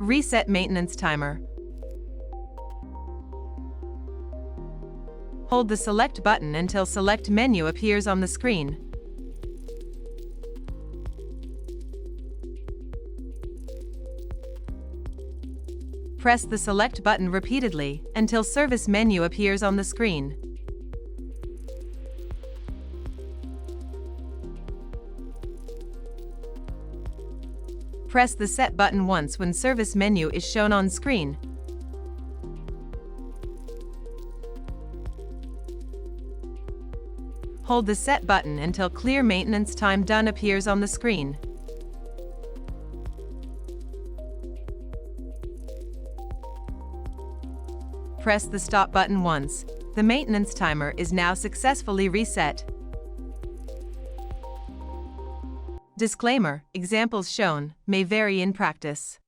Reset maintenance timer. Hold the Select button until Select menu appears on the screen. Press the Select button repeatedly until Service menu appears on the screen. Press the Set button once when Service menu is shown on screen. Hold the Set button until Clear Maintenance Time Done appears on the screen. Press the Stop button once. The maintenance timer is now successfully reset. Disclaimer: examples shown may vary in practice.